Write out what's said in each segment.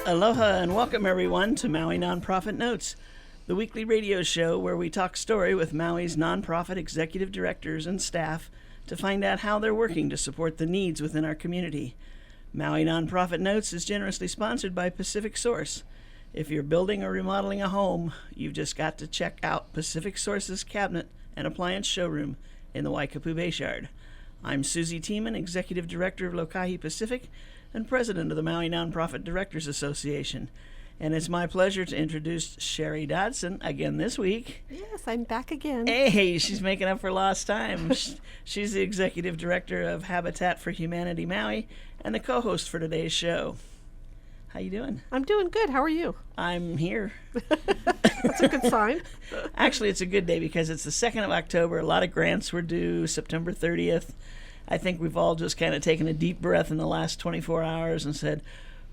Aloha and welcome everyone to Maui Nonprofit Notes, the weekly radio show where we talk story with Maui's nonprofit executive directors and staff to find out how they're working to support the needs within our community. Maui Nonprofit Notes is generously sponsored by Pacific Source. If you're building or remodeling a home, you've just got to check out Pacific Source's cabinet and appliance showroom in the Waikapu Bayshard. I'm Susie Tiemann, Executive Director of Lokahi Pacific and President of the Maui Nonprofit Directors Association. And it's my pleasure to introduce Sherry Dodson again this week. Yes, I'm back again. Hey, she's making up for lost time. She's the Executive Director of Habitat for Humanity Maui and the co-host for today's show. How you doing? I'm doing good. How are you? I'm here. That's a good sign. Actually, it's a good day because it's the 2nd of October. A lot of grants were due September 30th. I think we've all just kind of taken a deep breath in the last 24 hours and said,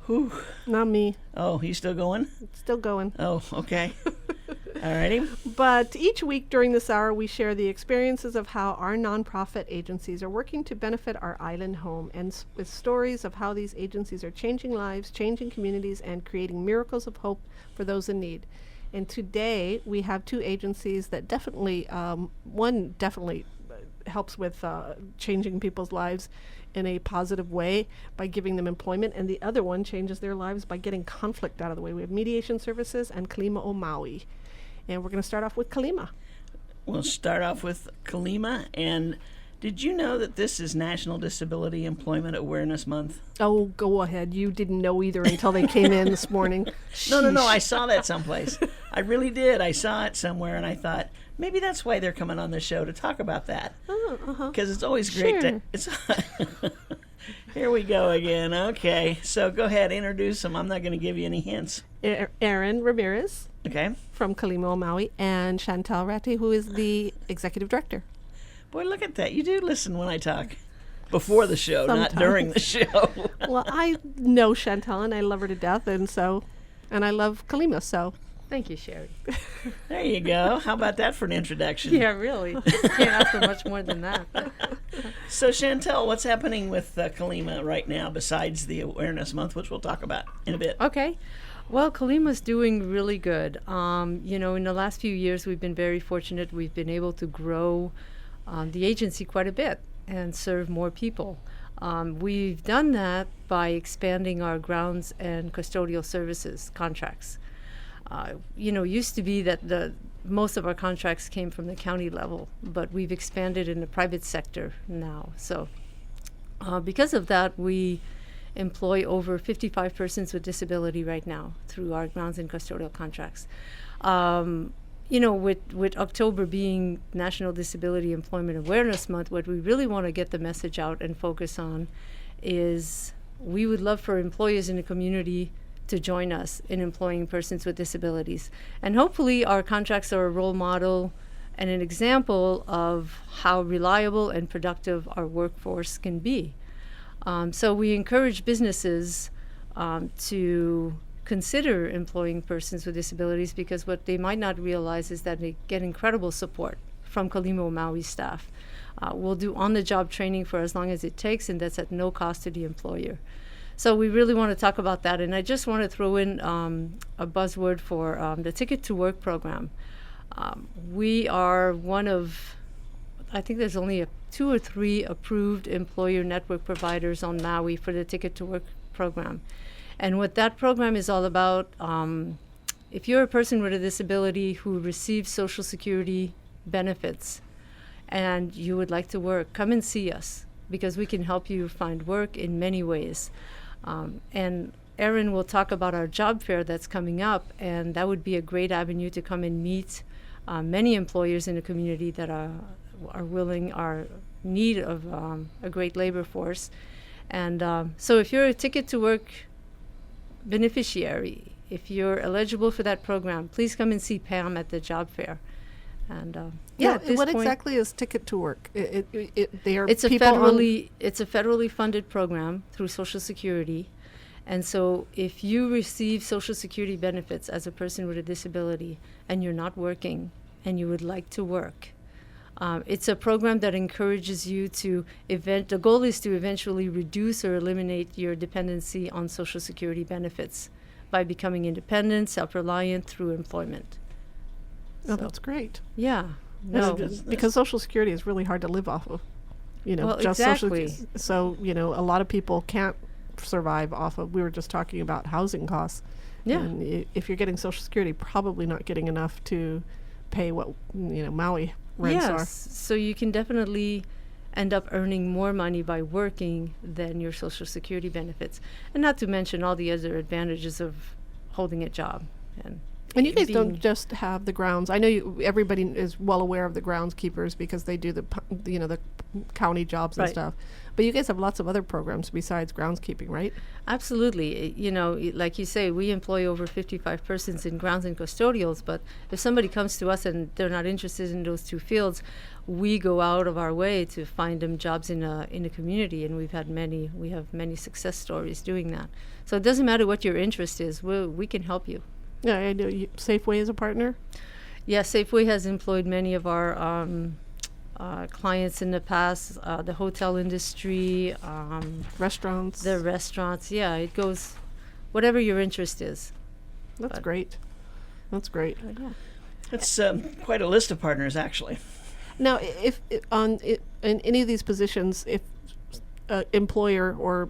whew. Not me. Oh, you still going? Still going. Oh, okay. Alrighty. But each week during this hour, we share the experiences of how our nonprofit agencies are working to benefit our island home, and with stories of how these agencies are changing lives, changing communities, and creating miracles of hope for those in need. And today, we have two agencies that definitely, one definitely helps with changing people's lives in a positive way by giving them employment, and the other one changes their lives by getting conflict out of the way. We have Mediation Services and Kalima o Maui. And we're going to start off with Kalima. We'll start off with Kalima. And did you know that this is National Disability Employment Awareness Month? Oh, go ahead. You didn't know either until they came in this morning. No, I saw that someplace. I really did. I saw it somewhere, and I thought, maybe that's why they're coming on the show to talk about that. Oh, uh-huh. Because it's always great Sure. Here we go again. Okay, so go ahead, introduce them. I'm not going to give you any hints. Aaron Ramirez Okay. from Kalima o Maui, and Chantal Ratti, who is the executive director. Boy, look at that. You do listen when I talk. Before the show, not Sometimes. during the show. Well, I know Chantal, and I love her to death, and I love Kalima, so. Thank you, Sherry. There you go. How about that for an introduction? Yeah, really. Can't ask for much more than that. So, Chantel, what's happening with Kalima right now besides the Awareness Month, which we'll talk about in a bit? Okay. Well, Kalima's doing really good. In the last few years, we've been very fortunate. We've been able to grow the agency quite a bit and serve more people. We've done that by expanding our grounds and custodial services contracts. Used to be that most of our contracts came from the county level, but we've expanded in the private sector now. So because of that, we employ over 55 persons with disability right now through our grounds and custodial contracts. With October being National Disability Employment Awareness Month, what we really want to get the message out and focus on is we would love for employers in the community to join us in employing persons with disabilities. And hopefully our contracts are a role model and an example of how reliable and productive our workforce can be. So we encourage businesses to consider employing persons with disabilities, because what they might not realize is that they get incredible support from Kalima o Maui staff. We'll do on-the-job training for as long as it takes, and that's at no cost to the employer. So we really want to talk about that. And I just want to throw in a buzzword for the Ticket to Work program. We are one of, I think there's only 2 or 3 approved employer network providers on Maui for the Ticket to Work program. And what that program is all about, if you're a person with a disability who receives Social Security benefits and you would like to work, come and see us, because we can help you find work in many ways. And Erin will talk about our job fair that's coming up, and that would be a great avenue to come and meet many employers in the community that are need of a great labor force. And so if you're a Ticket to Work beneficiary, if you're eligible for that program, please come and see Pam at the job fair. And What exactly is Ticket to Work? It's a federally funded program through Social Security. And so if you receive Social Security benefits as a person with a disability and you're not working and you would like to work, it's a program that encourages you to the goal is to eventually reduce or eliminate your dependency on Social Security benefits by becoming independent, self-reliant through employment. Oh, So, that's great. Yeah. No, No. because Social Security is really hard to live off of. Well, just exactly. So, a lot of people can't survive off of, we were just talking about housing costs. Yeah. And if you're getting Social Security, probably not getting enough to pay what, Maui rents are. Yes. So you can definitely end up earning more money by working than your Social Security benefits. And not to mention all the other advantages of holding a job. And you guys being- don't just have the grounds. I know everybody is well aware of the groundskeepers because they do the county jobs and Right. stuff. But you guys have lots of other programs besides groundskeeping, right? Absolutely. Like you say, we employ over 55 persons in grounds and custodials, but if somebody comes to us and they're not interested in those two fields, we go out of our way to find them jobs in a community, and we have many success stories doing that. So it doesn't matter what your interest is, we can help you. Yeah, I know. Safeway is a partner. Yeah, Safeway has employed many of our clients in the past, the hotel industry, Restaurants. the restaurants. Yeah, it goes whatever your interest is. That's but- great. That's great. Yeah. It's quite a list of partners, actually. Now, in any of these positions, if employer or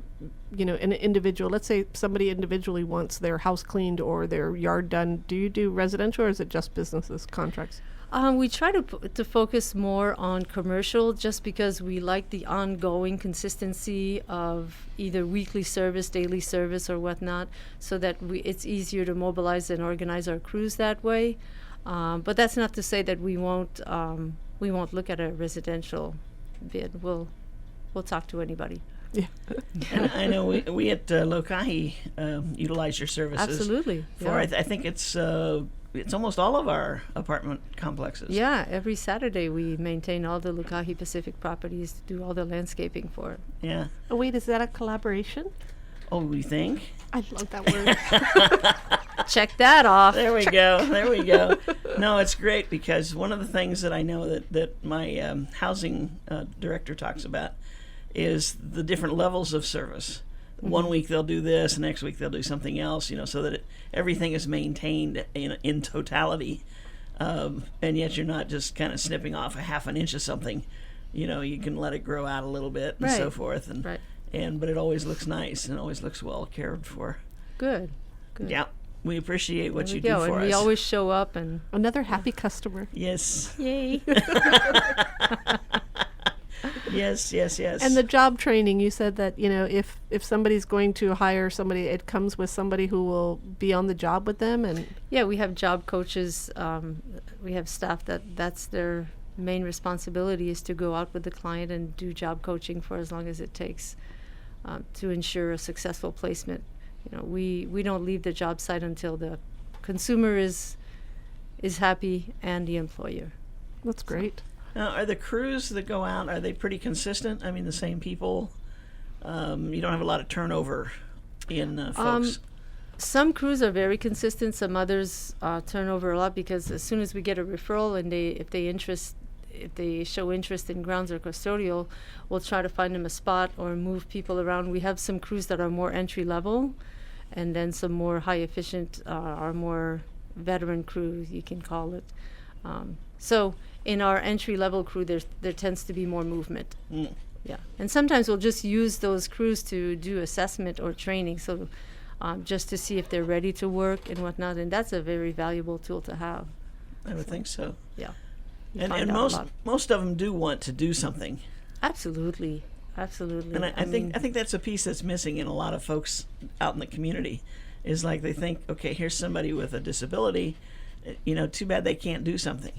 an individual, let's say somebody individually wants their house cleaned or their yard done, do you do residential or is it just businesses contracts? We try to focus more on commercial, just because we like the ongoing consistency of either weekly service, daily service, or whatnot, so that it's easier to mobilize and organize our crews that way. But that's not to say that we won't look at a residential bid. We'll talk to anybody. Yeah. And I know we at Lokahi utilize your services. Absolutely. For Yeah. I think it's almost all of our apartment complexes. Yeah, every Saturday we maintain all the Lukahi Pacific properties, do all the landscaping for it. Yeah. Oh, wait, is that a collaboration? Oh, we think. I love that word. Check that off. There we go. There we go. No, it's great because one of the things that I know that my housing director talks about is the different levels of service. Mm-hmm. 1 week they'll do this, next week they'll do something else, so that everything is maintained in totality. And yet you're not just kind of snipping off a half an inch of something. You can let it grow out a little bit and so Right. forth. Right. But it always looks nice and always looks well cared for. Good. Good. Yeah. We appreciate what There you we go. do for and us. we always show up and Another happy customer. Yes. yay. Yes. And the job training, you said that, if somebody's going to hire somebody, it comes with somebody who will be on the job with them. And Yeah, we have job coaches. We have staff that's their main responsibility, is to go out with the client and do job coaching for as long as it takes to ensure a successful placement. We don't leave the job site until the consumer is happy and the employer. that's great. Now, are the crews that go out, are they pretty consistent? I mean, the same people? You don't have a lot of turnover in folks. Some crews are very consistent. Some others turn over a lot, because as soon as we get a referral and if they show interest in grounds or custodial, we'll try to find them a spot or move people around. We have some crews that are more entry level, and then some more high efficient, are more veteran crews, you can call it. So in our entry level crew, there tends to be more movement. Mm. Yeah, and sometimes we'll just use those crews to do assessment or training, so just to see if they're ready to work and whatnot, and that's a very valuable tool to have. I would think so. Yeah. You And find out a lot. most of them do want to do something. Absolutely. And I think that's a piece that's missing in a lot of folks out in the community, is like they think, okay, here's somebody with a disability, too bad they can't do something.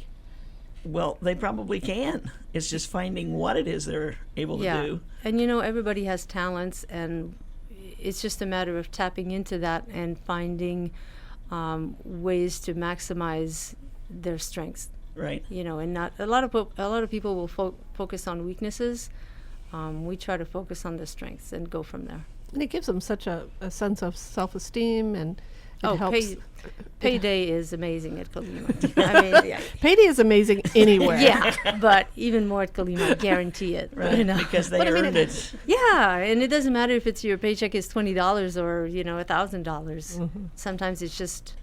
Well, they probably can. It's just finding what it is they're able to do. And everybody has talents, and it's just a matter of tapping into that and finding ways to maximize their strengths. Right. And not a lot of people will focus on weaknesses. We try to focus on the strengths and go from there. And it gives them such a sense of self-esteem, and Oh, helps. payday is amazing at Colima. I mean, yeah, Payday is amazing anywhere. yeah, but even more at Colima, I guarantee it. Right, You know? because they But I mean, earned it. Yeah, and it doesn't matter if it's your paycheck is $20 or $1,000. Sometimes it's just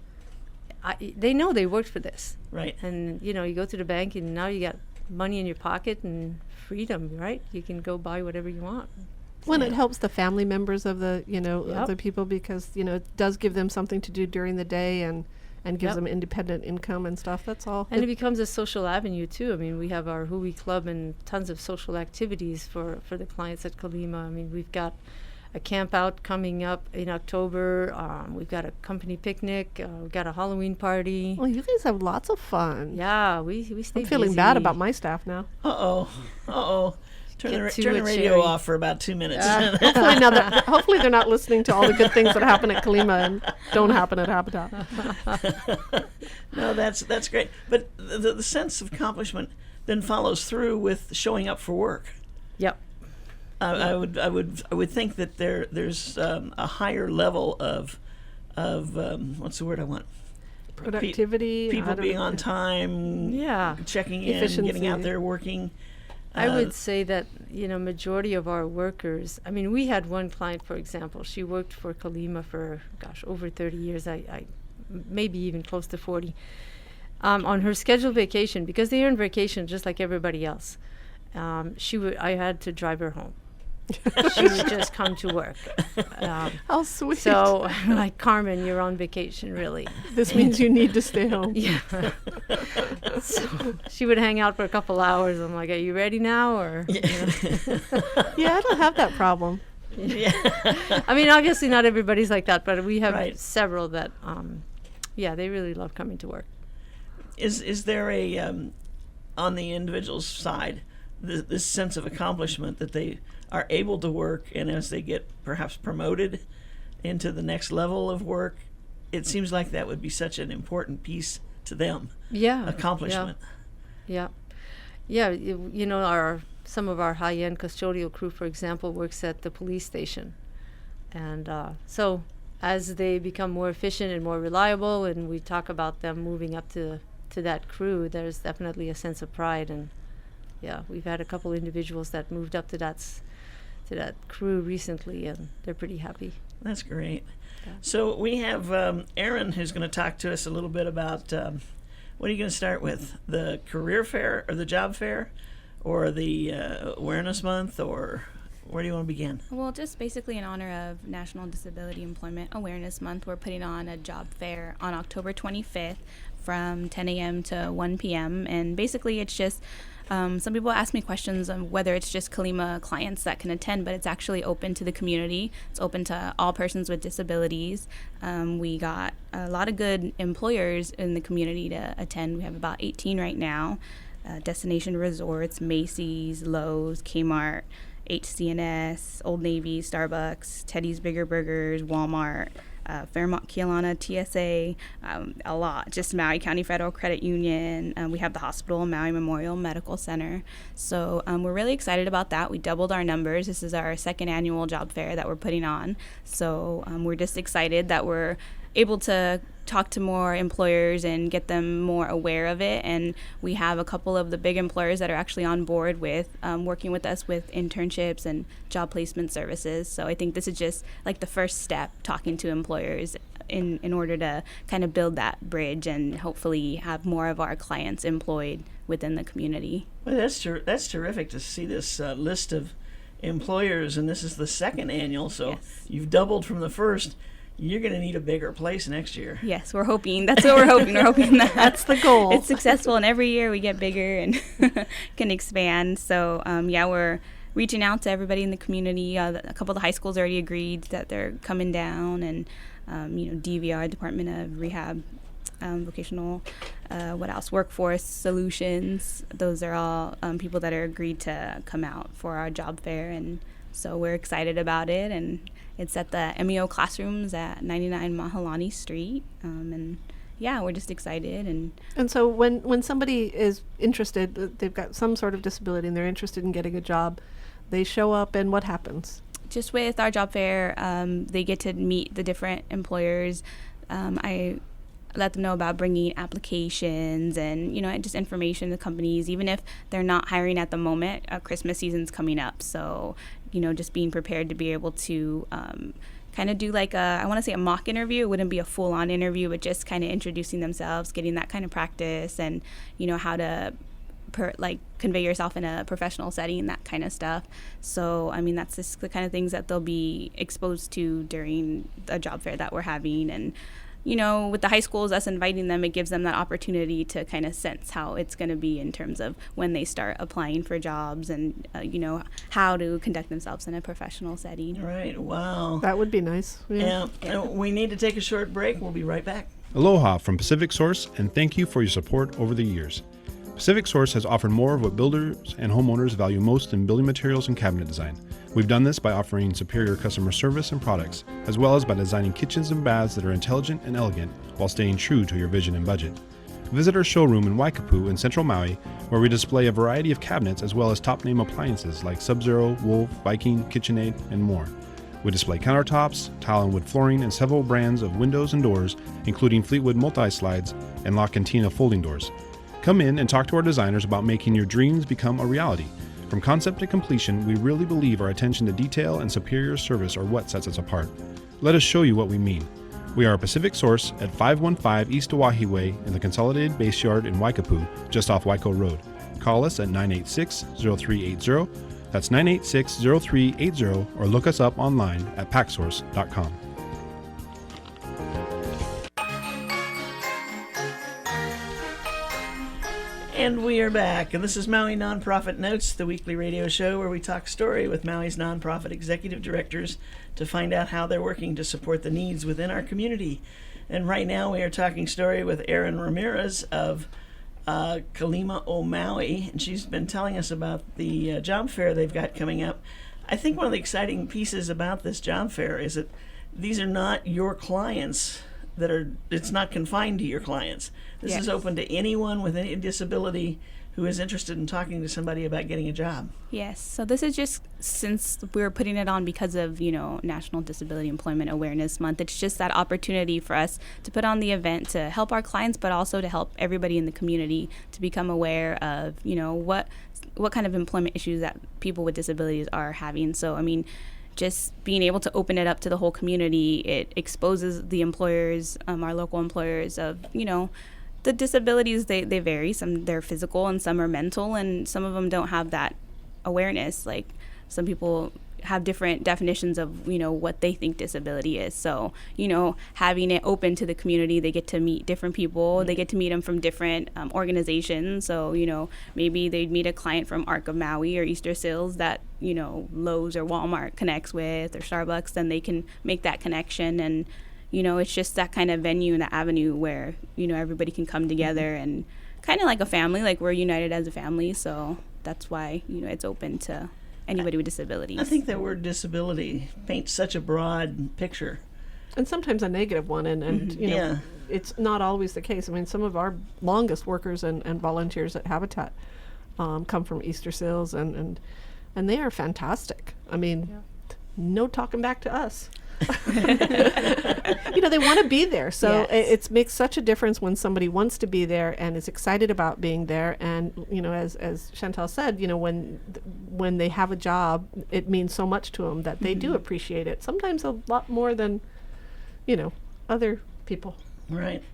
they know they worked for this, Right. and you go to the bank and now you got money in your pocket and freedom, right? You can go buy whatever you want. When it helps the family members of the, of Yep. the people, because, it does give them something to do during the day and gives Yep. them independent income and stuff. That's all. And it becomes a social avenue too. I mean, we have our Hui Club and tons of social activities for the clients at Colima. I mean, we've got a camp out coming up in October. We've got a company picnic. We've got a Halloween party. Well, you guys have lots of fun. Yeah, we stay I'm feeling busy. bad about my staff now. Uh-oh. Turn Get the, to turn the it, radio Sherry. off for about 2 minutes. Hopefully they're not listening to all the good things that happen at Colima and don't happen at Habitat. No, that's great. But the sense of accomplishment then follows through with showing up for work. Yep. I would think that there's a higher level of what's the word I want? Productivity. People being on time, Yeah. checking in, getting out Efficiency. there working. I would say that, majority of our workers, I mean, we had one client, for example, she worked for Colima for, over 30 years, I maybe even close to 40. On her scheduled vacation, because they earn vacation just like everybody else, I had to drive her home. She would just come to work. How sweet. So, like, Carmen, you're on vacation, really. This means you need to stay home. Yeah. So she would hang out for a couple hours. I'm like, are you ready now? Or, Yeah, I don't have that problem. Yeah. I mean, obviously not everybody's like that, but we have Right. several that, they really love coming to work. Is there a on the individual's side this sense of accomplishment that they are able to work, and as they get perhaps promoted into the next level of work, it seems like that would be such an important piece to them. Yeah. Accomplishment. Yeah. Some of our high-end custodial crew, for example, works at the police station. And so as they become more efficient and more reliable, and we talk about them moving up to that crew, there's definitely a sense of pride. And yeah, we've had a couple individuals that moved up to that crew recently, and they're pretty happy. That's great. Yeah. So we have Erin, who's going to talk to us a little bit about what are you going to start with? The career fair or the job fair, or the awareness month, or where do you want to begin? Well, just basically in honor of National Disability Employment Awareness Month, we're putting on a job fair on October 25th from 10 a.m. to 1 p.m. And basically it's just some people ask me questions on whether it's just Colima clients that can attend, but it's actually open to the community. It's open to all persons with disabilities. We got a lot of good employers in the community to attend. We have about 18 right now. Destination Resorts, Macy's, Lowe's, Kmart, HCNS, Old Navy, Starbucks, Teddy's Bigger Burgers, Walmart, Fairmont Kealana, TSA, a lot. Just Maui County Federal Credit Union. We have the hospital, Maui Memorial Medical Center. So we're really excited about that. We doubled our numbers. This is our second annual job fair that we're putting on. So we're just excited that we're able to talk to more employers and get them more aware of it. And we have a couple of the big employers that are actually on board with working with us with internships and job placement services. So I think this is just like the first step, talking to employers in order to kind of build that bridge and hopefully have more of our clients employed within the community. Well, that's terrific to see this list of employers, and this is the second annual, so Yes. you've doubled from the first. You're going to need a bigger place next year. Yes, we're hoping. That's what we're hoping. We're hoping that That's the goal. it's successful, and every year we get bigger and can expand. So, we're reaching out to everybody in the community. A couple of the high schools already agreed that they're coming down, and DVR, Department of Rehab, vocational, workforce solutions. Those are all people that are agreed to come out for our job fair, and so we're excited about it. And it's at the MEO classrooms at 99 Mahalani Street, we're just excited. And so when somebody is interested, they've got some sort of disability and they're interested in getting a job, they show up, and what happens? Just with our job fair, they get to meet the different employers I let them know about bringing applications and, just information to companies, even if they're not hiring at the moment. Christmas season's coming up, so, just being prepared to be able to kind of do like I want to say a mock interview. It wouldn't be a full-on interview, but just kind of introducing themselves, getting that kind of practice, and, how to convey yourself in a professional setting, that kind of stuff. So, that's just the kind of things that they'll be exposed to during a job fair that we're having. And, with the high schools, us inviting them, it gives them that opportunity to kind of sense how it's going to be in terms of when they start applying for jobs and, how to conduct themselves in a professional setting. Right. Wow. That would be nice. Yeah. We need to take a short break. We'll be right back. Aloha from Pacific Source, and thank you for your support over the years. Pacific Source has offered more of what builders and homeowners value most in building materials and cabinet design. We've done this by offering superior customer service and products, as well as by designing kitchens and baths that are intelligent and elegant while staying true to your vision and budget. Visit our showroom in Waikapu in Central Maui, where we display a variety of cabinets as well as top-name appliances like Sub-Zero, Wolf, Viking, KitchenAid, and more. We display countertops, tile and wood flooring, and several brands of windows and doors, including Fleetwood multi-slides and La Cantina folding doors. Come in and talk to our designers about making your dreams become a reality. From concept to completion, we really believe our attention to detail and superior service are what sets us apart. Let us show you what we mean. We are a Pacific Source at 515 East Oahe Way in the Consolidated Base Yard in Waikapu, just off Waiko Road. Call us at 986-0380. That's 986-0380, or look us up online at packsource.com. And we are back, and this is Maui Nonprofit Notes, the weekly radio show where we talk story with Maui's nonprofit executive directors to find out how they're working to support the needs within our community. And right now we are talking story with Erin Ramirez of Kalima o Maui, and she's been telling us about the job fair they've got coming up. I think one of the exciting pieces about this job fair is that these are not your clients it's not confined to your clients. This Yes. is open to anyone with any disability who is interested in talking to somebody about getting a job. Yes. So this is just, since we're putting it on because of, National Disability Employment Awareness Month, it's just that opportunity for us to put on the event to help our clients, but also to help everybody in the community to become aware of, what kind of employment issues that people with disabilities are having. So, just being able to open it up to the whole community, it exposes the employers, our local employers, of, the disabilities, they vary. Some they're physical and some are mental, and some of them don't have that awareness. Like, some people have different definitions of, what they think disability is. So, having it open to the community, they get to meet different people. Mm-hmm. They get to meet them from different organizations. So, maybe they'd meet a client from Arc of Maui or Easter Seals that, Lowe's or Walmart connects with, or Starbucks, then they can make that connection. And, it's just that kind of venue and that avenue where, everybody can come together and kind of like a family, like we're united as a family. So that's why, it's open to anybody with disabilities. I think that word disability paints such a broad picture. And sometimes a negative one, and Yeah. it's not always the case. Some of our longest workers and volunteers at Habitat come from Easter Seals, and they are fantastic. No talking back to us. They want to be there, so Yes. it makes such a difference when somebody wants to be there and is excited about being there. And as Chantal said, when they have a job, it means so much to them that they do appreciate it. Sometimes a lot more than other people. Right.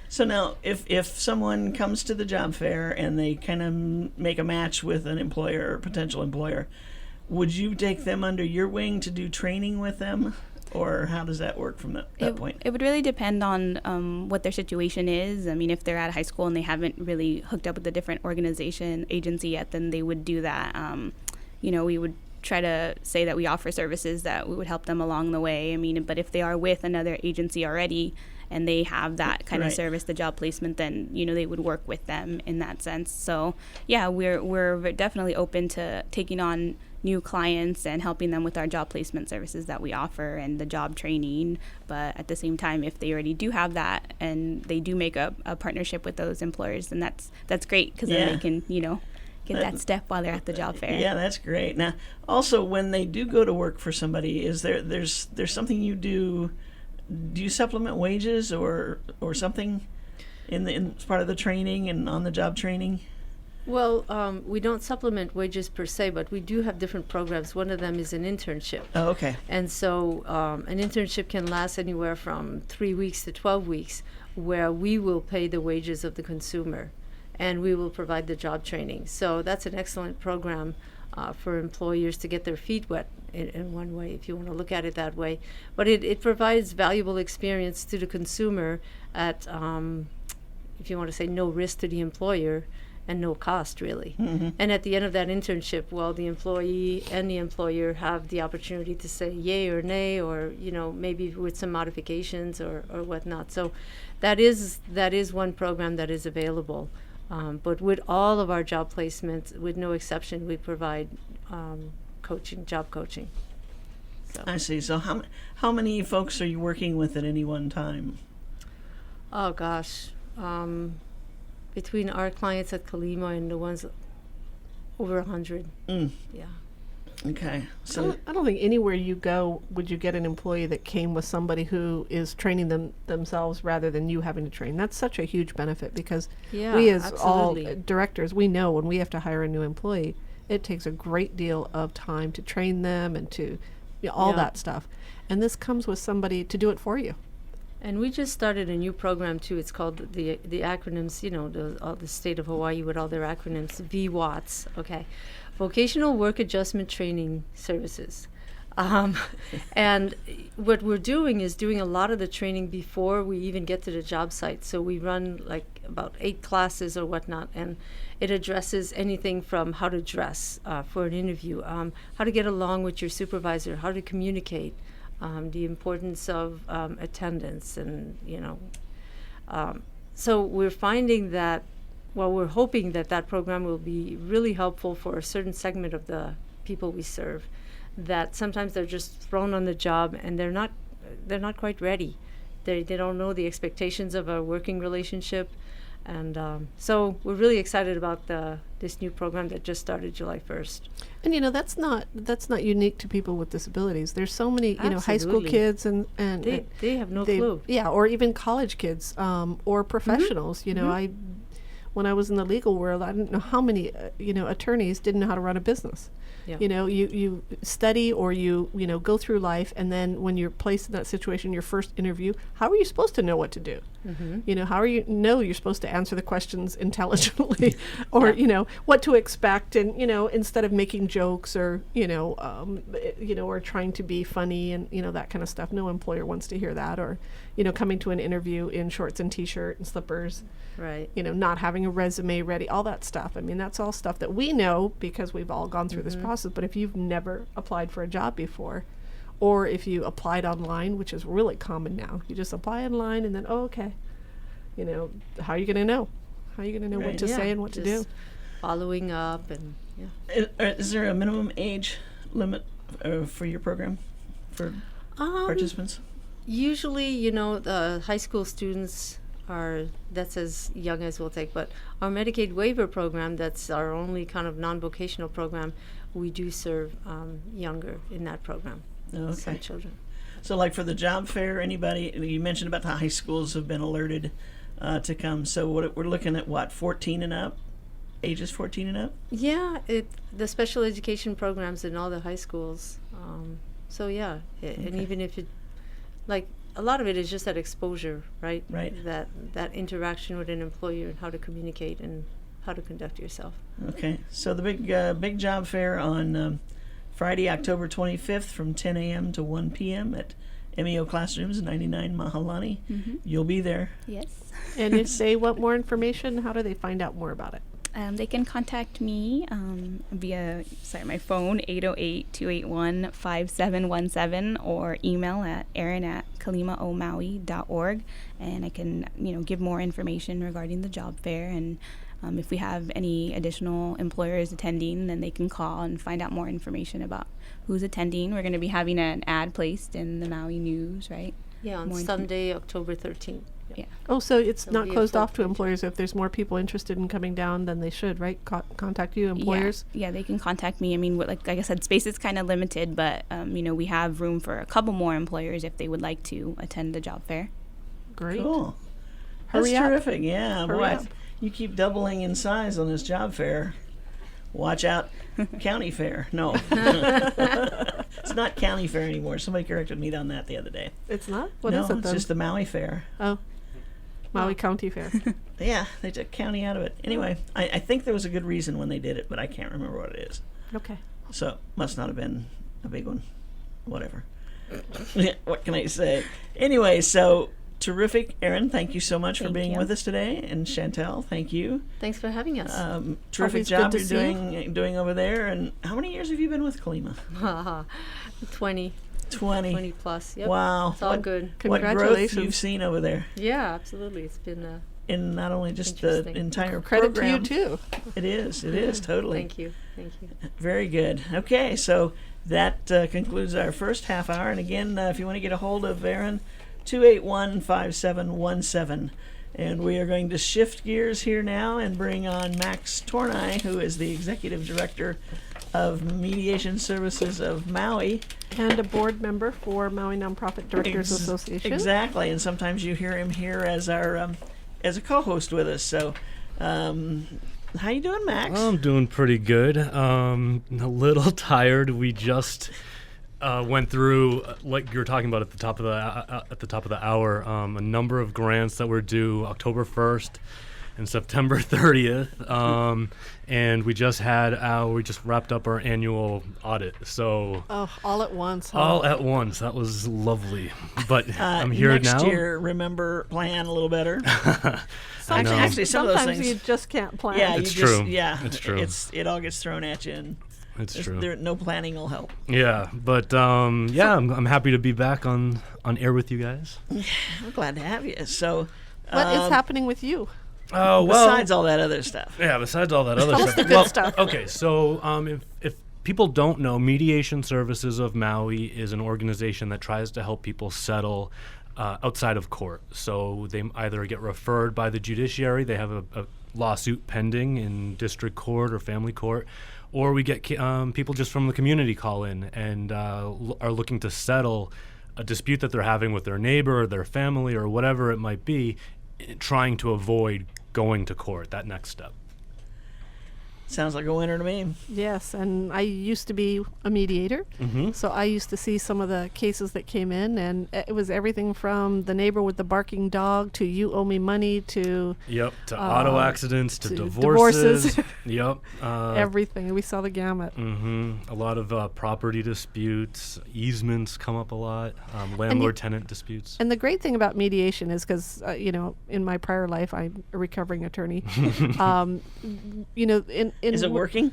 So now, if someone comes to the job fair and they kind of make a match with an employer or potential employer, would you take them under your wing to do training with them? Or how does that work from that point? It would really depend on what their situation is. If they're at high school and they haven't really hooked up with a different agency yet, then they would do that. We would try to say that we offer services that we would help them along the way. But if they are with another agency already and they have that kind of service, the job placement, then, they would work with them in that sense. So, yeah, we're definitely open to taking on new clients and helping them with our job placement services that we offer and the job training. But at the same time, if they already do have that and they do make a partnership with those employers, then that's great, because then they can, get that step while they're at the job fair. Yeah, that's great. Now, also, when they do go to work for somebody, is there's something you do do you supplement wages or something in as part of the training and on the job training? Well, we don't supplement wages per se, but we do have different programs. One of them is an internship. Oh, okay. And so an internship can last anywhere from 3 weeks to 12 weeks, where we will pay the wages of the consumer and we will provide the job training. So that's an excellent program for employers to get their feet wet in one way, if you want to look at it that way. But it provides valuable experience to the consumer at, if you want to say, no risk to the employer and no cost, really. Mm-hmm. And at the end of that internship, well, the employee and the employer have the opportunity to say yay or nay, or, you know, maybe with some modifications or whatnot. So that is one program that is available. But with all of our job placements, with no exception, we provide coaching, job coaching. So. I see. So how many folks are you working with at any one time? Oh gosh, between our clients at Kalima and the ones over 100. Mm. Yeah. Okay. So I don't think anywhere you go would you get an employee that came with somebody who is training themselves rather than you having to train. That's such a huge benefit, because Yeah, we as absolutely. all directors, we know when we have to hire a new employee, it takes a great deal of time to train them and to all Yeah. that stuff. And this comes with somebody to do it for you. And we just started a new program too. It's called the acronyms, you know, all the state of Hawaii with all their acronyms, VWATS, okay. Vocational Work Adjustment Training Services. And what we're doing is doing a lot of the training before we even get to the job site. So we run like about 8 classes or whatnot, and it addresses anything from how to dress for an interview, how to get along with your supervisor, how to communicate, the importance of attendance, and, you know. So we're finding that, well, we're hoping that that program will be really helpful for a certain segment of the people we serve, that sometimes they're just thrown on the job and they're not quite ready. They don't know the expectations of a working relationship. And so we're really excited about this new program that just started July 1st. And you know, that's not unique to people with disabilities. There's so many, you know, high school Absolutely. kids and They have no clue. Yeah, or even college kids, or professionals. You know, when I was in the legal world, I didn't know how many attorneys didn't know how to run a business. Yeah. You know, you study, or you go through life, and then when you're placed in that situation, your first interview, how are you supposed to know what to do? You know, how are you're supposed to answer the questions intelligently, or Yeah. you know what to expect, and you know, instead of making jokes or or trying to be funny and that kind of stuff. No employer wants to hear that, or coming to an interview in shorts and t-shirt and slippers. Right. Not having a resume ready, all that stuff. I mean, that's all stuff that we know because we've all gone through this process. But if you've never applied for a job before, or if you applied online, which is really common now, you just apply online and then, okay, how are you going to know? How are you going to know Right. what to say and what to do? Just following up, and yeah. is there a minimum age limit for your program for participants? Usually, the high school students that's as young as we'll take, but our Medicaid waiver program, that's our only kind of non-vocational program, we do serve younger in that program. Okay. Some children. So, like for the job fair, anybody, you mentioned about the high schools have been alerted to come. So, we're looking at 14 and up? Ages 14 and up? Yeah, the special education programs in all the high schools. So yeah, and even if it, like, a lot of it is just that exposure, right? Right. That interaction with an employer and how to communicate and how to conduct yourself. Okay. So, the big job fair on Friday, October 25th from 10 a.m. to 1 p.m. at MEO Classrooms, 99 Mahalani. You'll be there. Yes. And if they want more information, how do they find out more about it? They can contact me via my phone, 808-281-5717, or email at erin@kalimaomaui.org, and I can, give more information regarding the job fair. And if we have any additional employers attending, then they can call and find out more information about who's attending. We're going to be having an ad placed in the Maui News, right? Yeah, on More Sunday, October 13th. Yeah. Oh, so it's There'll not be a closed full off to page. employers. If there's more people interested in coming down, then they should, right? Contact you, employers. Yeah, they can contact me. I mean, like I said, space is kind of limited, but we have room for a couple more employers if they would like to attend the job fair. Great. Cool. Hurry That's up. terrific. Yeah, Hurry boy, up. you keep doubling in size on this job fair. Watch out, county fair. No, it's not county fair anymore. Somebody corrected me on that the other day. It's not? What no, is it it's then? just the Maui Fair. Oh, Maui County Fair. Yeah, they took county out of it. Anyway, I think there was a good reason when they did it, but I can't remember what it is. Okay. So must not have been a big one. Whatever. What can I say? Anyway, so terrific, Erin. Thank you so much for Thank being you. with us today, and Chantel, thank you. Thanks for having us. Terrific Always good job to you're see doing over there. And how many years have you been with Kalima? 20 20. plus. Yep. Wow. It's all good. What growth Congratulations. you've seen over there Yeah, absolutely. It's been in not only just the Interesting. entire Credit program. to you, too. It is totally. thank you. Thank you. Very good. Okay, so that concludes our first half hour. And again, if you want to get a hold of Erin, 281-5717. And we are going to shift gears here now and bring on Max Tornai, who is the Executive Director of Mediation Services of Maui. And a board member for Maui Nonprofit Directors Ex- Association. Exactly, and sometimes you hear him here as our as a co-host with us. So, how you doing, Max? I'm doing pretty good. A little tired. We just went through, like you were talking about at the top of the hour, a number of grants that were due October 1st and September 30th. And we just wrapped up our annual audit. So Oh, all at once. Huh? all at once. That was lovely. But I'm here next now. year, remember, plan a little better. I know. Actually, some of those Sometimes things. you just can't plan. Yeah, It's you just, true. Yeah, It's true. It all gets thrown at you, and It's true. no planning will help. Yeah, but I'm happy to be back on air with you guys. I'm glad to have you. So, What is happening with you? Oh well. besides all that other stuff, Yeah, besides all that other Tell us stuff. the good stuff. Okay, so if people don't know, Mediation Services of Maui is an organization that tries to help people settle outside of court. So they either get referred by the judiciary, they have a lawsuit pending in district court or family court, or we get people just from the community call in and are looking to settle a dispute that they're having with their neighbor or their family or whatever it might be, trying to avoid going to court, that next step. sounds like a winner to me. Yes, and I used to be a mediator, so I used to see some of the cases that came in, and it was everything from the neighbor with the barking dog to you owe me money to Yep, to auto accidents, to, to divorces. divorces. Yep. everything. We saw the gamut. A lot of property disputes, easements come up a lot, landlord-tenant disputes. And the great thing about mediation is because, in my prior life, I'm a recovering attorney. Is it working?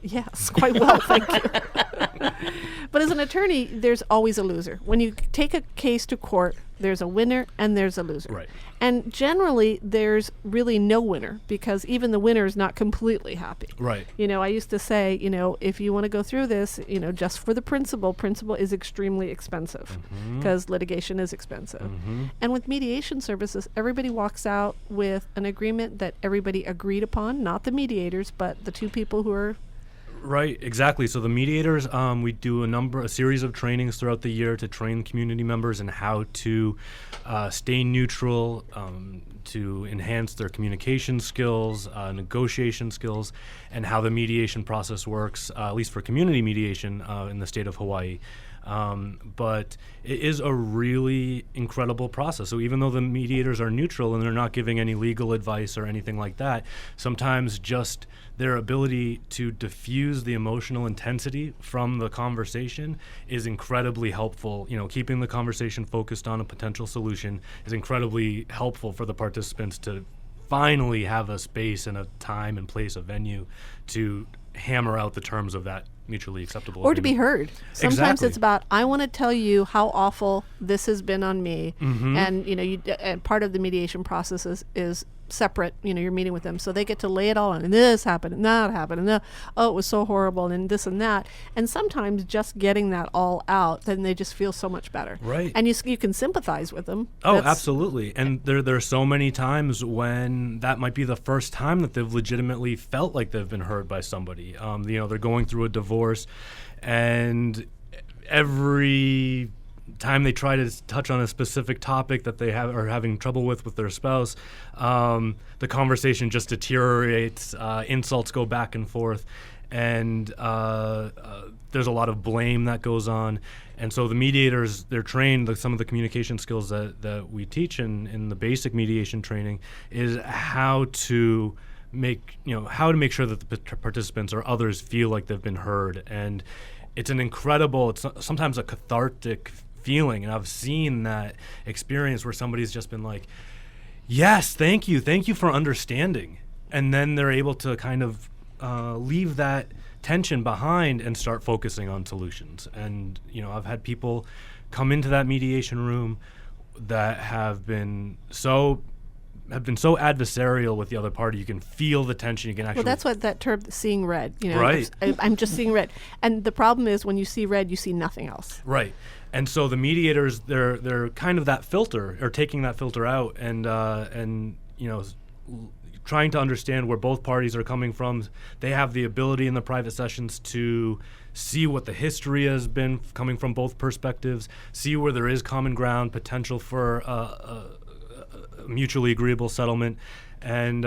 Yes, quite well, thank you. But as an attorney, there's always a loser. When you take a case to court, there's a winner and there's a loser. Right. And generally, there's really no winner because even the winner is not completely happy. Right. I used to say, if you want to go through this, just for the principal is extremely expensive because litigation is expensive. And with mediation services, everybody walks out with an agreement that everybody agreed upon, not the mediators, but the two people who are. Right, exactly. So the mediators, we do a series of trainings throughout the year to train community members in how to stay neutral, to enhance their communication skills, negotiation skills, and how the mediation process works, at least for community mediation in the state of Hawaii. But it is a really incredible process. So even though the mediators are neutral and they're not giving any legal advice or anything like that, sometimes just their ability to diffuse the emotional intensity from the conversation is incredibly helpful. Keeping the conversation focused on a potential solution is incredibly helpful for the participants to finally have a space and a time and place, a venue to hammer out the terms of that mutually acceptable Or to be agreement. heard. Sometimes Exactly. it's about, I want to tell you how awful this has been on me. And, and part of the mediation process is separate, you're meeting with them. So they get to lay it all on, and this happened, and that happened, and oh, it was so horrible, and this and that. And sometimes just getting that all out, then they just feel so much better. Right. And you can sympathize with them. Oh, That's- absolutely. And there are so many times when that might be the first time that they've legitimately felt like they've been heard by somebody. They're going through a divorce, and every time they try to touch on a specific topic that they are having trouble with their spouse, the conversation just deteriorates, insults go back and forth, and there's a lot of blame that goes on. And so the mediators, they're trained, some of the communication skills that we teach in the basic mediation training is how to make sure that the participants or others feel like they've been heard. And it's sometimes a cathartic feeling. And I've seen that experience where somebody's just been like, yes, thank you for understanding. And then they're able to kind of leave that tension behind and start focusing on solutions. And I've had people come into that mediation room that have been so adversarial with the other party. You can feel the tension. You can actually. Well, that's what that term, seeing red. Right. I'm just seeing red. And the problem is when you see red, you see nothing else. Right. And so the mediators, they're kind of that filter, or taking that filter out, and trying to understand where both parties are coming from. They have the ability in the private sessions to see what the history has been coming from both perspectives, see where there is common ground, potential for a mutually agreeable settlement, and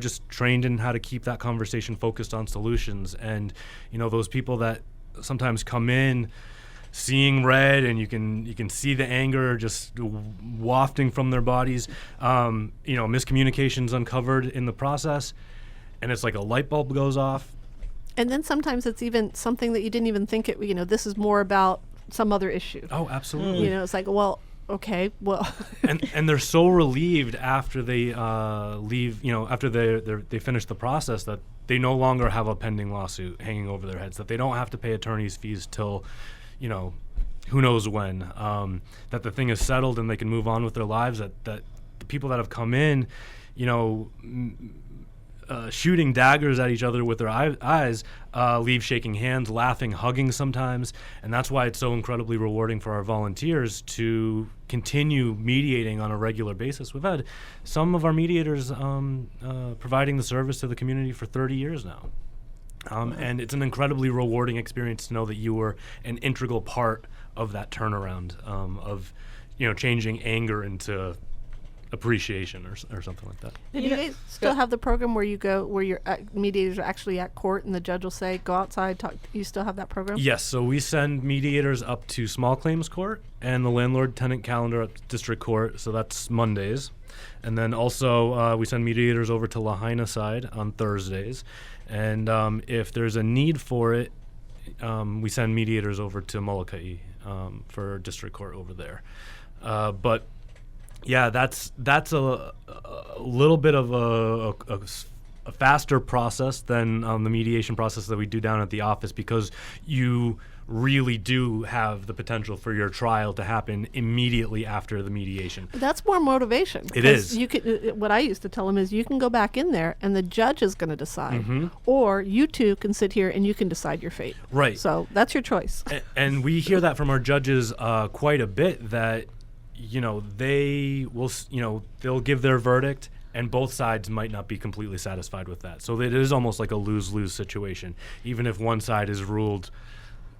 just trained in how to keep that conversation focused on solutions. And those people that sometimes come in seeing red, and you can see the anger just wafting from their bodies. Miscommunications uncovered in the process, and it's like a light bulb goes off. And then sometimes it's even something that you didn't even think this is more about some other issue. Oh, absolutely. It's like, well, okay, well. and they're so relieved after they leave, after they finish the process, that they no longer have a pending lawsuit hanging over their heads, that they don't have to pay attorney's fees till who knows when, that the thing is settled and they can move on with their lives, that the people that have come in, shooting daggers at each other with their eyes, leave shaking hands, laughing, hugging sometimes. And that's why it's so incredibly rewarding for our volunteers to continue mediating on a regular basis. We've had some of our mediators providing the service to the community for 30 years now. And it's an incredibly rewarding experience to know that you were an integral part of that turnaround, of changing anger into appreciation or something like that. Did you guys still have the program where you go, where your mediators are actually at court and the judge will say, go outside, talk? You still have that program? Yes, so we send mediators up to small claims court and the landlord-tenant calendar up to district court, so that's Mondays. And then also we send mediators over to Lahaina side on Thursdays. And if there's a need for it, we send mediators over to Molokai for district court over there. But yeah, that's a little bit of a faster process than the mediation process that we do down at the office, because you really do have the potential for your trial to happen immediately after the mediation. That's more motivation. It is. You could, what I used to tell them is, you can go back in there and the judge is going to decide, or you two can sit here and you can decide your fate. Right. So that's your choice. And we hear that from our judges quite a bit, that they will, they'll give their verdict, and both sides might not be completely satisfied with that. So it is almost like a lose-lose situation, even if one side is ruled,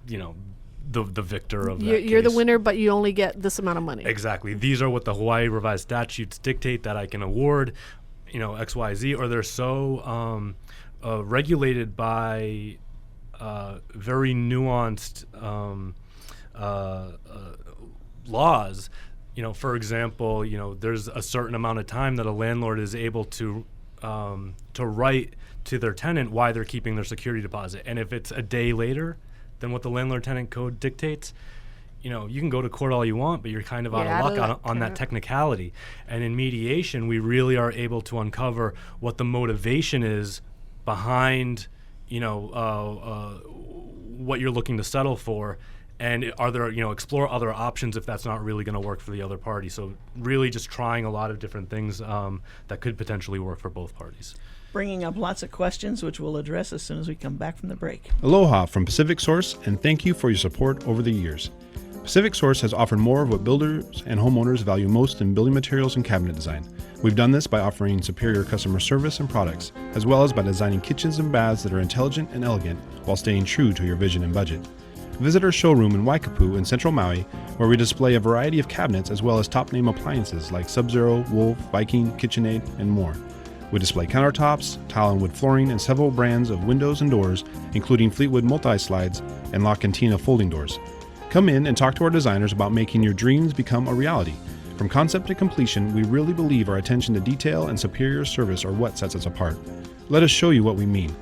the victor of that You're the case. winner, but you only get this amount of money. Exactly. These are what the Hawaii revised statutes dictate that I can award, X, Y, Z, or they're so regulated by very nuanced laws. For example, there's a certain amount of time that a landlord is able to write to their tenant why they're keeping their security deposit. And if it's a day later than what the landlord-tenant code dictates, you can go to court all you want, but you're kind of out of luck on that technicality. And in mediation, we really are able to uncover what the motivation is behind, what you're looking to settle for, and are there, explore other options if that's not really going to work for the other party. So really just trying a lot of different things that could potentially work for both parties. Bringing up lots of questions, which we'll address as soon as we come back from the break. Aloha from Pacific Source, and thank you for your support over the years. Pacific Source has offered more of what builders and homeowners value most in building materials and cabinet design. We've done this by offering superior customer service and products, as well as by designing kitchens and baths that are intelligent and elegant while staying true to your vision and budget. Visit our showroom in Waikapu in Central Maui, where we display a variety of cabinets as well as top-name appliances like Sub-Zero, Wolf, Viking, KitchenAid, and more. We display countertops, tile and wood flooring, and several brands of windows and doors, including Fleetwood multi-slides and La Cantina folding doors. Come in and talk to our designers about making your dreams become a reality. From concept to completion, we really believe our attention to detail and superior service are what sets us apart. Let us show you what we mean.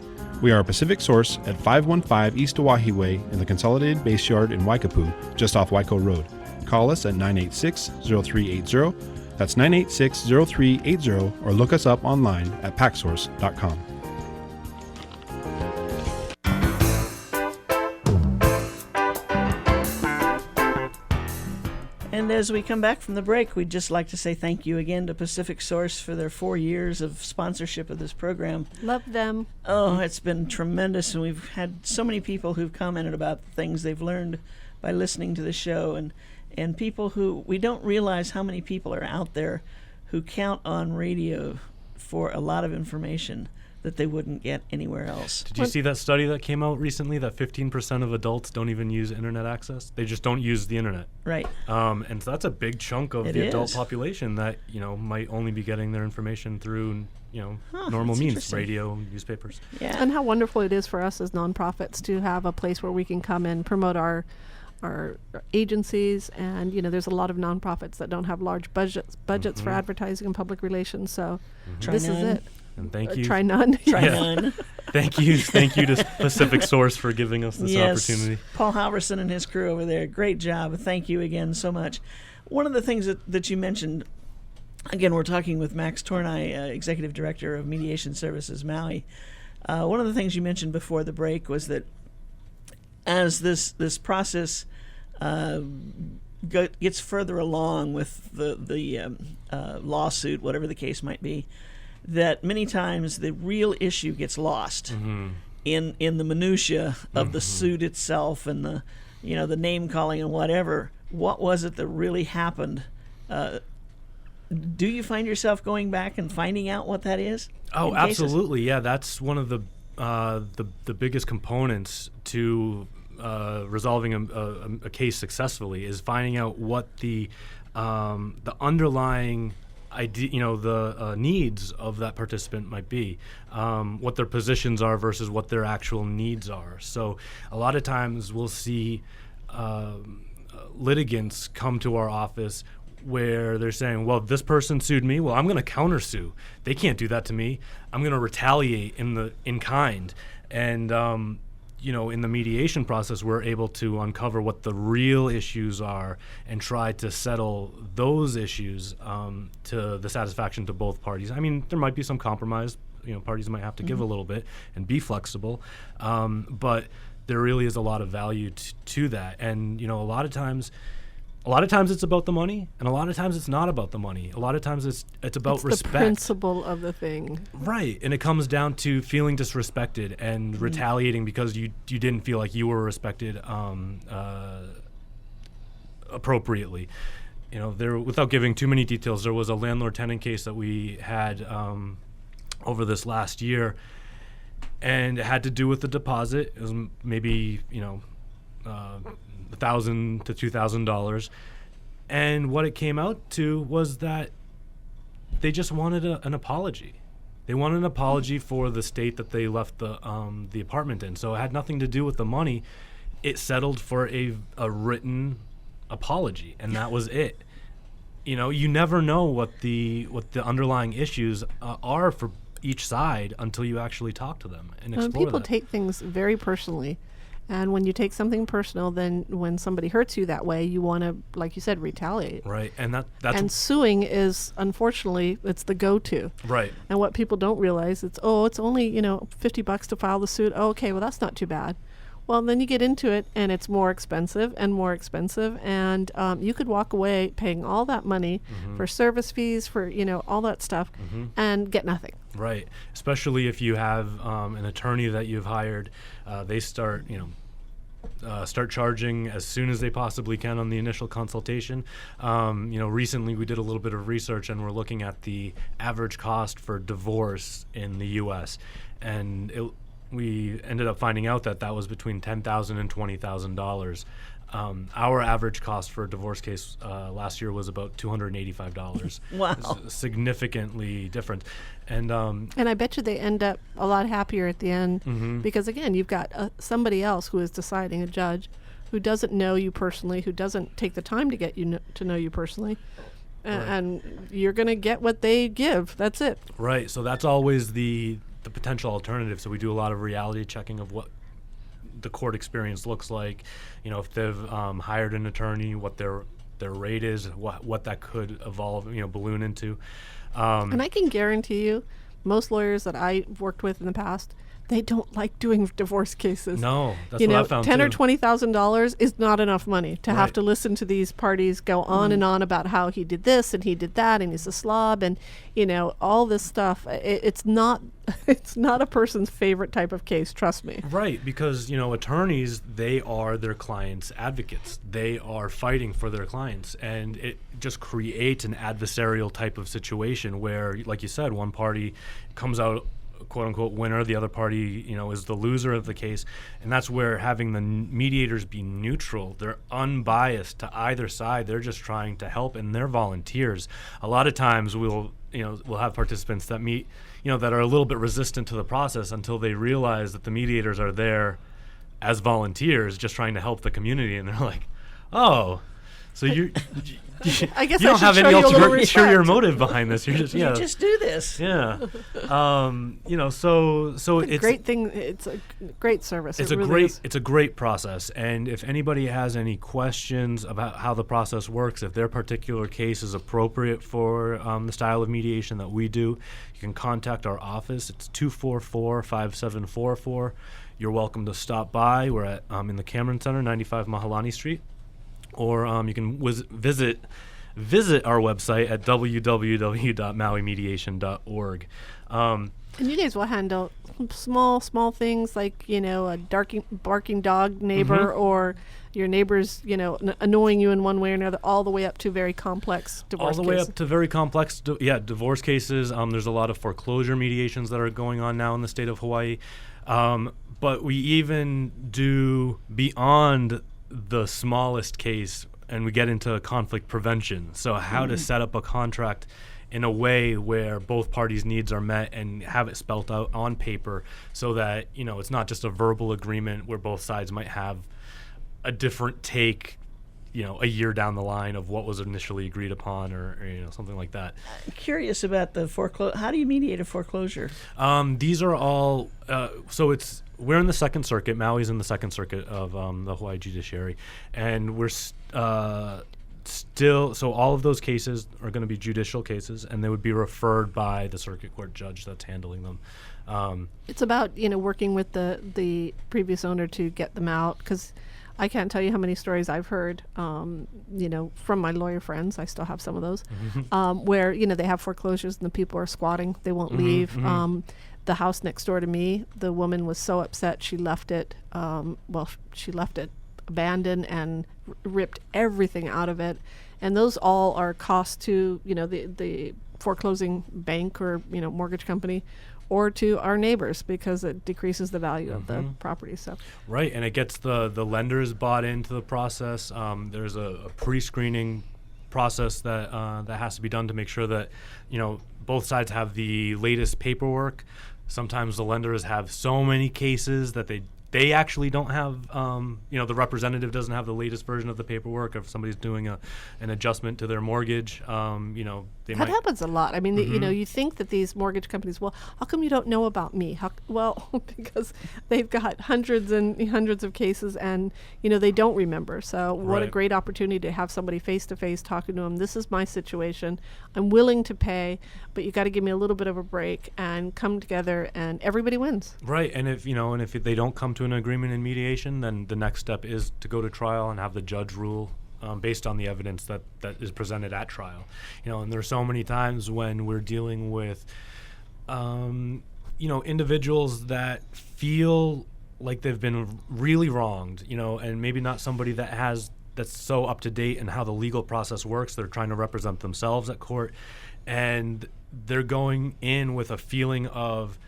We are a Pacific Source at 515 East Oahe Way in the Consolidated Base Yard in Waikapu, just off Waiko Road. Call us at 986-0380. That's 986-0380, or look us up online at packsource.com. And as we come back from the break, we'd just like to say thank you again to Pacific Source for their 4 years of sponsorship of this program. Love them. Oh, it's been tremendous, and we've had so many people who've commented about the things they've learned by listening to the show, and people who, we don't realize how many people are out there who count on radio for a lot of information that they wouldn't get anywhere else. Did you see that study that came out recently that 15% of adults don't even use internet access? They just don't use the internet. Right. And so that's a big chunk of It the adult is. population that, might only be getting their information through, normal that's means, interesting. radio, newspapers. Yeah. And how wonderful it is for us as nonprofits to have a place where we can come and promote our agencies. And there's a lot of nonprofits that don't have large budgets for advertising and public relations. So Try this none. is it. And thank you. Try none. Try Yeah. none. Thank you to Pacific Source for giving us this Yes, opportunity. Paul Halverson and his crew over there, great job. Thank you again so much. One of the things that you mentioned, again, we're talking with Max Tornai, Executive Director of Mediation Services Maui. One of the things you mentioned before the break was that as this process gets further along with the lawsuit, whatever the case might be, that many times the real issue gets lost in the minutia of the suit itself and the name calling and whatever. What was it that really happened? Do you find yourself going back and finding out what that is? Oh, in cases? absolutely. Yeah, that's one of the biggest components to resolving a case successfully is finding out what the underlying idea, the needs of that participant might be, what their positions are versus what their actual needs are. So a lot of times we'll see litigants come to our office where they're saying, well, this person sued me, well, I'm going to countersue. They can't do that to me. I'm going to retaliate in kind. And in the mediation process, we're able to uncover what the real issues are and try to settle those issues to the satisfaction to both parties. I mean, there might be some compromise. Parties might have to give a little bit and be flexible, but there really is a lot of value to that. And a lot of times it's about the money, and a lot of times it's not about the money. A lot of times it's about It's respect. the principle of the thing. Right, and it comes down to feeling disrespected and retaliating because you didn't feel like you were respected appropriately. Without giving too many details, there was a landlord-tenant case that we had over this last year, and it had to do with the deposit. It was maybe $1,000 to $2,000, and what it came out to was that they just wanted an apology. They wanted an apology for the state that they left the apartment in. So it had nothing to do with the money. It settled for a written apology, and that was it. You never know what the underlying issues are for each side until you actually talk to them and explore People that. take things very personally. And when you take something personal, then when somebody hurts you that way, you want to, like you said, retaliate. Right, and that's And suing is, unfortunately, it's the go-to. right. And what people don't realize, it's only, $50 to file the suit. Oh, okay, well, that's not too bad. Well, then you get into it, and it's more expensive and more expensive, and you could walk away paying all that money for service fees, for all that stuff, and get nothing. Right. Especially if you have an attorney that you've hired, they start charging as soon as they possibly can on the initial consultation. Recently we did a little bit of research, and we're looking at the average cost for divorce in the U.S. and we ended up finding out that was between $10,000 and $20,000. Our average cost for a divorce case last year was about $285. Wow. It's significantly different. And I bet you they end up a lot happier at the end because, again, you've got somebody else who is deciding, a judge, who doesn't know you personally, who doesn't take the time to get to know you personally. And you're going to get what they give. That's it. Right. So that's always the potential alternative. So we do a lot of reality checking of what the court experience looks like. If they've hired an attorney, what their rate is, what that could evolve, balloon into. And I can guarantee you, most lawyers that I've worked with in the past, they don't like doing divorce cases. No, that's what I found $10,000 too. or $20,000 is not enough money to have Right. to listen to these parties go on and on about how he did this and he did that and he's a slob and all this stuff. It's not a person's favorite type of case. Trust me. Right, because attorneys, they are their clients' advocates. They are fighting for their clients, and it just creates an adversarial type of situation where, like you said, one party comes out quote unquote winner, the other party is the loser of the case, and that's where having the mediators be neutral, they're unbiased to either side, they're just trying to help, and they're volunteers. A lot of times we'll have participants that meet that are a little bit resistant to the process until they realize that the mediators are there as volunteers just trying to help the community, and they're like, oh, so I guess you don't I should have any show you a little ulterior respect. motive behind this. You're just You just do this. yeah. So it's Great thing. It's a great service. it's It a really great is. it's a great process, and if anybody has any questions about how the process works, if their particular case is appropriate for the style of mediation that we do, you can contact our office. It's 244-5744. You're welcome to stop by. We're at in the Cameron Center, 95 Mahalani Street, or you can visit our website at www.mauimediation.org. And you guys will handle small things like, a barking dog neighbor or your neighbors, annoying you in one way or another, all the way up to very complex divorce All the way cases. up to very complex, divorce cases. There's a lot of foreclosure mediations that are going on now in the state of Hawaii. But we even do beyond the smallest case, and we get into conflict prevention. So how to set up a contract in a way where both parties' needs are met and have it spelt out on paper so that, it's not just a verbal agreement where both sides might have a different take, a year down the line of what was initially agreed upon or something like that. I'm curious about the foreclosure. How do you mediate a foreclosure? These are all, we're in the Second Circuit. Maui's in the Second Circuit of the Hawaii Judiciary. And we're still, so all of those cases are going to be judicial cases, and they would be referred by the circuit court judge that's handling them. It's about, working with the previous owner to get them out, because I can't tell you how many stories I've heard, from my lawyer friends. I still have some of those, where, they have foreclosures and the people are squatting. They won't leave. The house next door to me, the woman was so upset she left it, she left it abandoned and ripped everything out of it. And those all are costs to, the foreclosing bank or, mortgage company, or to our neighbors, because it decreases the value of the property. So Right, and it gets the lenders bought into the process. There's a pre-screening process that has to be done to make sure that both sides have the latest paperwork. Sometimes the lenders have so many cases that they actually don't have, the representative doesn't have the latest version of the paperwork. If somebody's doing an adjustment to their mortgage, they that might. happens a lot. I mean, you think that these mortgage companies, well, how come you don't know about me? Because they've got hundreds and hundreds of cases, and they don't remember. So what a Right. great opportunity to have somebody face to face talking to them. This is my situation. I'm willing to pay, but you got to give me a little bit of a break and come together, and everybody wins. Right, and if they don't come to to an agreement in mediation, then the next step is to go to trial and have the judge rule based on the evidence that is presented at trial. And there's so many times when we're dealing with individuals that feel like they've been really wronged, and maybe not somebody that's so up to date in how the legal process works. They're trying to represent themselves at court, and they're going in with a feeling of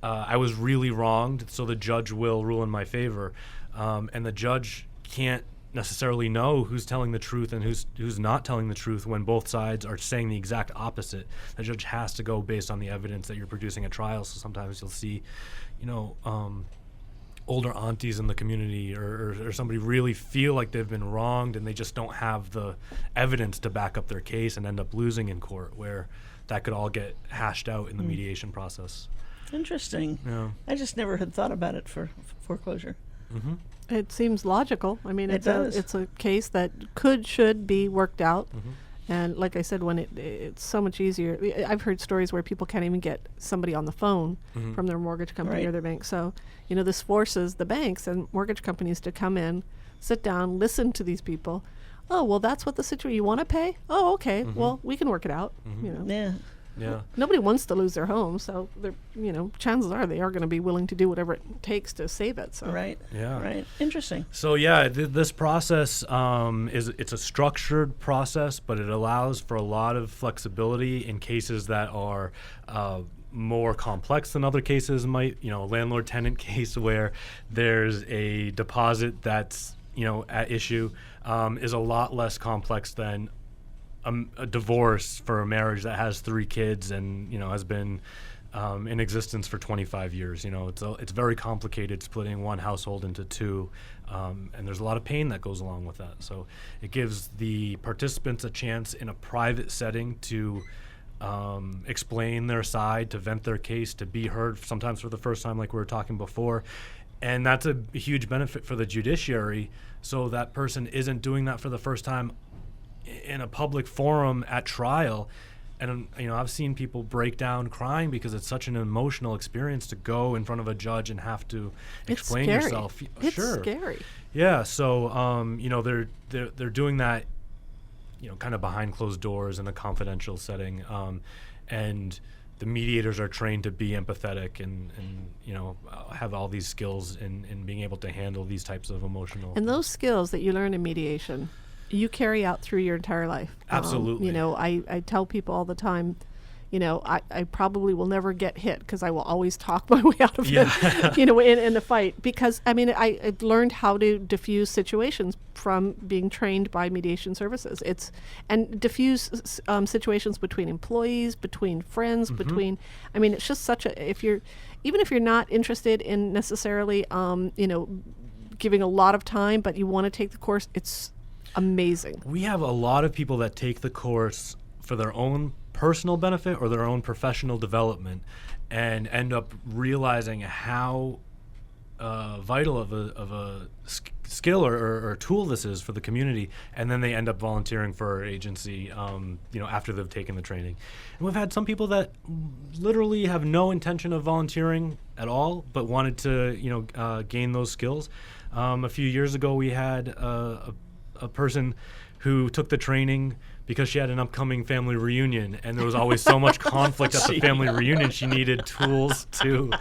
I was really wronged, so the judge will rule in my favor, and the judge can't necessarily know who's telling the truth and who's not telling the truth when both sides are saying the exact opposite. The judge has to go based on the evidence that you're producing at trial. So sometimes you'll see, older aunties in the community or somebody really feel like they've been wronged, and they just don't have the evidence to back up their case and end up losing in court, where that could all get hashed out in the mediation process. Interesting. Yeah. I just never had thought about it for foreclosure. Mm-hmm. It seems logical. I mean, It does. it's a case that should be worked out. Mm-hmm. And like I said, when it's so much easier. I've heard stories where people can't even get somebody on the phone Mm-hmm. from their mortgage company Right. or their bank. So, this forces the banks and mortgage companies to come in, sit down, listen to these people. Oh, well, that's what the situation, you want to pay? Oh, okay. Mhm. Well, we can work it out. Yeah. Yeah. Nobody wants to lose their home, so they're, chances are they are going to be willing to do whatever it takes to save it. So Right. Yeah. Right. Interesting. So yeah, this process it's a structured process, but it allows for a lot of flexibility in cases that are more complex than other cases might. Landlord-tenant case where there's a deposit that's at issue is a lot less complex than a divorce for a marriage that has 3 kids and has been in existence for 25 years. It's very complicated splitting one household into 2, and there's a lot of pain that goes along with that. So it gives the participants a chance in a private setting to explain their side, to vent their case, to be heard, sometimes for the first time, like we were talking before. And that's a huge benefit for the judiciary, so that person isn't doing that for the first time in a public forum at trial. And I've seen people break down crying because it's such an emotional experience to go in front of a judge and have to explain scary. yourself. It's Sure. scary. Yeah, so they're doing that kind of behind closed doors in a confidential setting, and the mediators are trained to be empathetic and have all these skills in being able to handle these types of emotional And those skills that you learn in mediation, you carry out through your entire life. Absolutely. I tell people all the time, I probably will never get hit because I will always talk my way out of it, in a fight. Because, I've learned how to diffuse situations from being trained by mediation services. And diffuse situations between employees, between friends, between, it's just such even if you're not interested in necessarily, giving a lot of time, but you want to take the course, it's amazing. We have a lot of people that take the course for their own personal benefit or their own professional development, and end up realizing how vital of a skill or tool this is for the community, and then they end up volunteering for our agency after they've taken the training. And we've had some people that literally have no intention of volunteering at all, but wanted to gain those skills. A few years ago we had a person who took the training because she had an upcoming family reunion, and there was always so much conflict at the family reunion. She needed tools to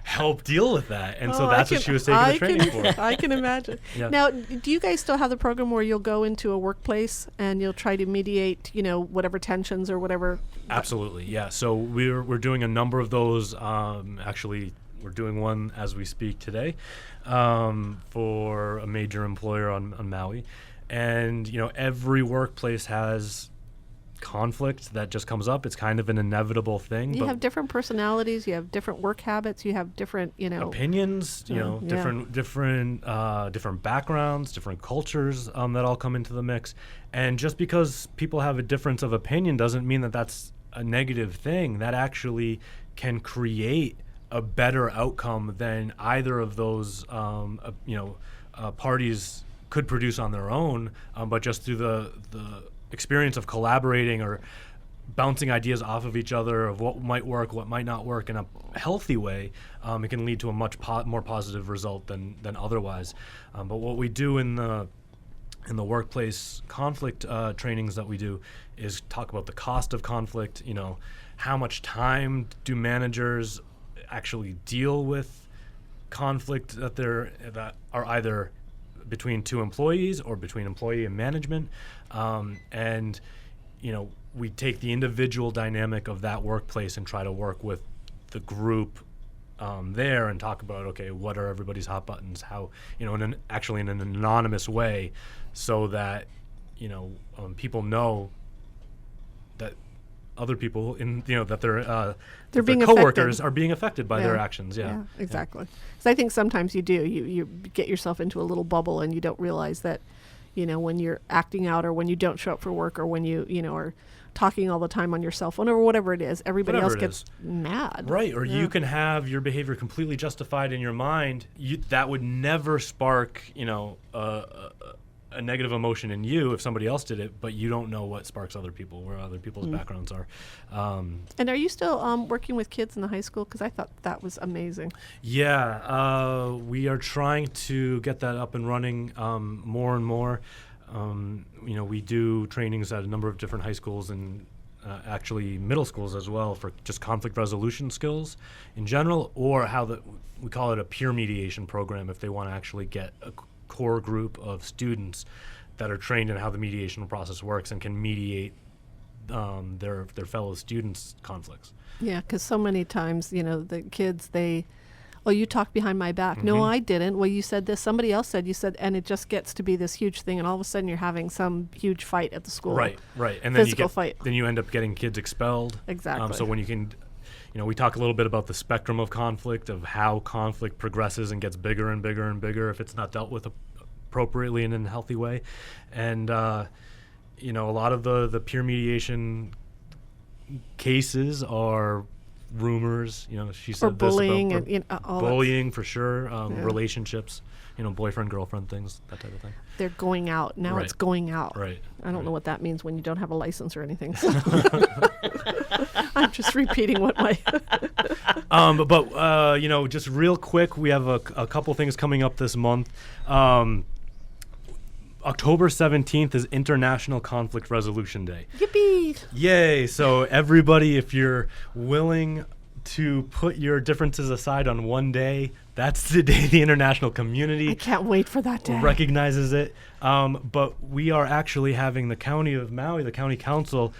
help deal with that, and so that's what she was taking the training for. I can imagine. Yeah. Now, do you guys still have the program where you'll go into a workplace and you'll try to mediate, whatever tensions or whatever? Absolutely, yeah. So we're doing a number of those. Actually, we're doing one as we speak today for a major employer on Maui. And, every workplace has conflict that just comes up. It's kind of an inevitable thing. You but have different personalities, you have different work habits, you have different, opinions, yeah. different backgrounds, different cultures that all come into the mix. And just because people have a difference of opinion doesn't mean that that's a negative thing. That actually can create a better outcome than either of those, parties could produce on their own, but just through the experience of collaborating or bouncing ideas off of each other of what might work, what might not work in a healthy way, it can lead to a much more positive result than otherwise. But what we do in the workplace conflict trainings that we do is talk about the cost of conflict. How much time do managers actually deal with conflict that are either between two employees or between employee and management, and we take the individual dynamic of that workplace and try to work with the group there and talk about, okay, what are everybody's hot buttons, how, actually in an anonymous way, so that people know that other people that They're being coworkers affected. are being affected by their actions. Yeah, exactly. So I think sometimes you get yourself into a little bubble and you don't realize that, when you're acting out or when you don't show up for work or when you are talking all the time on your cell phone or whatever it is, everybody else gets mad. Right, or you can have your behavior completely justified in your mind. That would never spark, a negative emotion in you if somebody else did it, but you don't know what sparks other people, where other people's backgrounds are. And are you still working with kids in the high school? Because I thought that was amazing. Yeah, we are trying to get that up and running more and more. We do trainings at a number of different high schools and actually middle schools as well for just conflict resolution skills in general, or we call it a peer mediation program if they want to actually get a core group of students that are trained in how the mediation process works and can mediate their fellow students' conflicts. Yeah, because so many times, the kids, you talked behind my back. No, I didn't. Well, you said this. Somebody else said you said, and it just gets to be this huge thing, and all of a sudden you're having some huge fight at the school. Right. And Physical fight. Then you end up getting kids expelled. Exactly. So when you can, we talk a little bit about the spectrum of conflict, of how conflict progresses and gets bigger and bigger and bigger if it's not dealt with appropriately and in a healthy way. And, a lot of the peer mediation cases are rumors, she said or bullying this about and all bullying for sure, relationships, boyfriend, girlfriend things, that type of thing. They're going out. Now Right. it's going out. Right. I don't know what that means when you don't have a license or anything. So. I'm just repeating what my... just real quick, we have a couple things coming up this month. October 17th is International Conflict Resolution Day. Yippee! Yay! So everybody, if you're willing to put your differences aside on one day, that's the day the international community I can't wait for that day. recognizes it. But we are actually having the County of Maui, the County Council,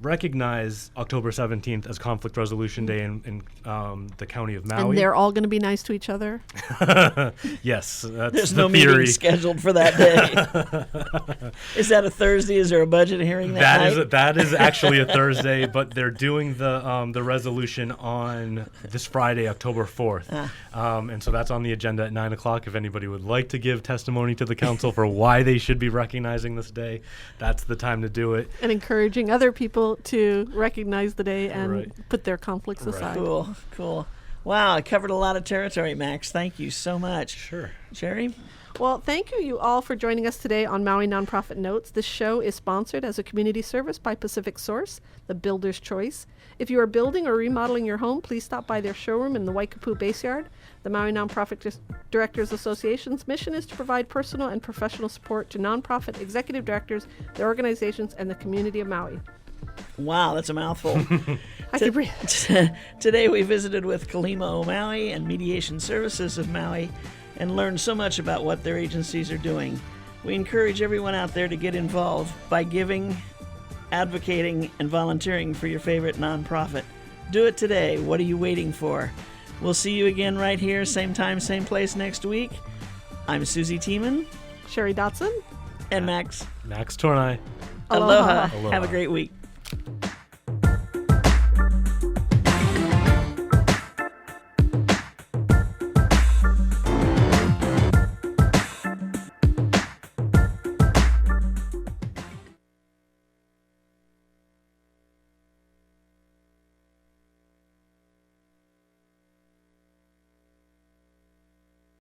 recognize October 17th as Conflict Resolution Day in the County of Maui. And they're all going to be nice to each other? Yes, that's There's the no theory. meeting scheduled for that day. Is that a Thursday? Is there a budget hearing that night? That is actually a Thursday, but they're doing the resolution on this Friday, October 4th. And so that's on the agenda at 9 o'clock. If anybody would like to give testimony to the council for why they should be recognizing this day, that's the time to do it. And encouraging other people to recognize the day and Right. put their conflicts Right. aside. Cool. Wow, I covered a lot of territory, Max. Thank you so much. Sure. Jerry? Well, thank you all for joining us today on Maui Nonprofit Notes. This show is sponsored as a community service by Pacific Source, the builder's choice. If you are building or remodeling your home, please stop by their showroom in the Waikapu Base Yard. The Maui Nonprofit Directors Association's mission is to provide personal and professional support to nonprofit executive directors, their organizations, and the community of Maui. Wow, that's a mouthful. I can breathe. Today we visited with Kalima o Maui and Mediation Services of Maui and learned so much about what their agencies are doing. We encourage everyone out there to get involved by giving, advocating, and volunteering for your favorite nonprofit. Do it today. What are you waiting for? We'll see you again right here, same time, same place next week. I'm Susie Tiemann. Sherry Dotson. And Max. Max Tornai. Aloha. Aloha. Have a great week.